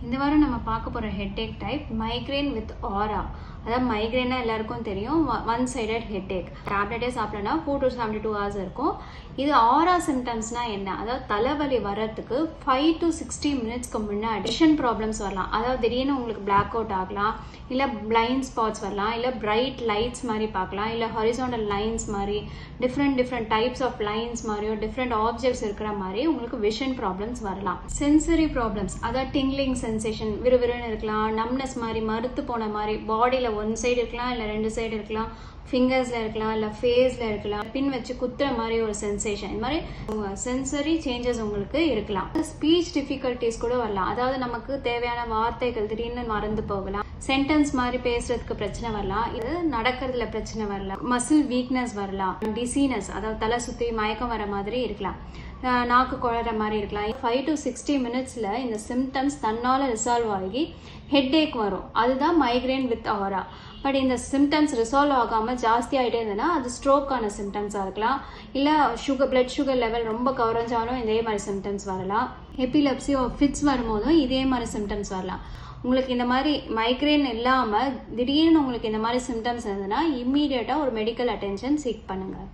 இந்த வாரம் நம்ம பார்க்க போகிற ஹெட்டேக் டைப் மைக்ரேன் வித் ஆரா. அதாவது மைக்ரேனா எல்லாருக்கும் தெரியும், ஒன் சைடட் ஹெட்டேக். டேப்லெட்டே சாப்பிட்டோன்னா 4 to 72 hours இருக்கும். இது ஆரா சிம்டம்ஸ்னா என்ன? அதாவது தலைவலி வர்றதுக்கு 5 to 60 minutesக்கு முன்னாடி விஷன் ப்ராப்ளம்ஸ் வரலாம். அதாவது திடீர்னு உங்களுக்கு பிளாக் அவுட் ஆகலாம், இல்லை பிளைண்ட் ஸ்பாட்ஸ் வரலாம், இல்லை பிரைட் லைட்ஸ் மாதிரி பார்க்கலாம், இல்லை ஹாரிசாண்டல் லைன்ஸ் மாதிரி டிஃப்ரெண்ட் டைப்ஸ் ஆஃப் லைன்ஸ் மாதிரியோ டிஃப்ரெண்ட் ஆப்ஜெக்ட்ஸ் இருக்கிற மாதிரி உங்களுக்கு விஷன் ப்ராப்ளம்ஸ் வரலாம். சென்சரி ப்ராப்ளம்ஸ், அதாவது டிங்லிங் சென்சேஷன், விறுவிறுன்னு இருக்கலாம், நம்னஸ் மாதிரி மறுத்து போன மாதிரி, பாடியில் ஒன் சைடு இருக்கலாம், இல்லை 2 சைடு இருக்கலாம், ஃபிங்கர்ஸில் இருக்கலாம், இல்லை ஃபேஸில் இருக்கலாம், பின் வச்சு குத்துற மாதிரி ஒரு சென்சேஷன். இந்த மாதிரி சென்சரி சேஞ்சஸ் உங்களுக்கு இருக்கலாம். ஸ்பீச் டிஃபிகல்ட்டிஸ் கூட வரலாம். அதாவது நமக்கு தேவையான வார்த்தைகள் திடீர்னு மறந்து போகலாம், சென்டென்ஸ் மாதிரி பேசுறதுக்கு பிரச்சனை வரலாம், இது நடக்கிறதுல பிரச்சனை வரலாம், மசில் வீக்னஸ் வரலாம், டிசீனஸ் அதாவது தலை சுற்றி மயக்கம் வர மாதிரி இருக்கலாம், நாக்கு குழற மாதிரி இருக்கலாம். 5 to 60 minutesல இந்த சிம்டம்ஸ் தன்னால் ரிசால்வ் ஆகி ஹெட்டேக் வரும். அதுதான் மைக்ரேன் வித் ஆரா. பட் இந்த சிம்டம்ஸ் ரிசால்வ் ஆகாமல் ஜாஸ்தி ஆகிட்டே இருந்ததுன்னா அது ஸ்ட்ரோக்கான சிம்டம்ஸாக இருக்கலாம், இல்லை பிளட் சுகர் லெவல் ரொம்ப குறைஞ்சாலும் இதே மாதிரி சிம்டம்ஸ் வரலாம். எபிலெப்சி ஃபிட்ஸ் வரும்போதும் இதே மாதிரி சிம்டம்ஸ் வரலாம். உங்களுக்கு இந்த மாதிரி மைக்ரேன் இல்லாமல் திடீர்னு உங்களுக்கு இந்த மாதிரி சிம்டம்ஸ் இருந்ததுன்னா இம்மீடியட்டாக ஒரு மெடிக்கல் அட்டென்ஷன் சீக் பண்ணுங்கள்.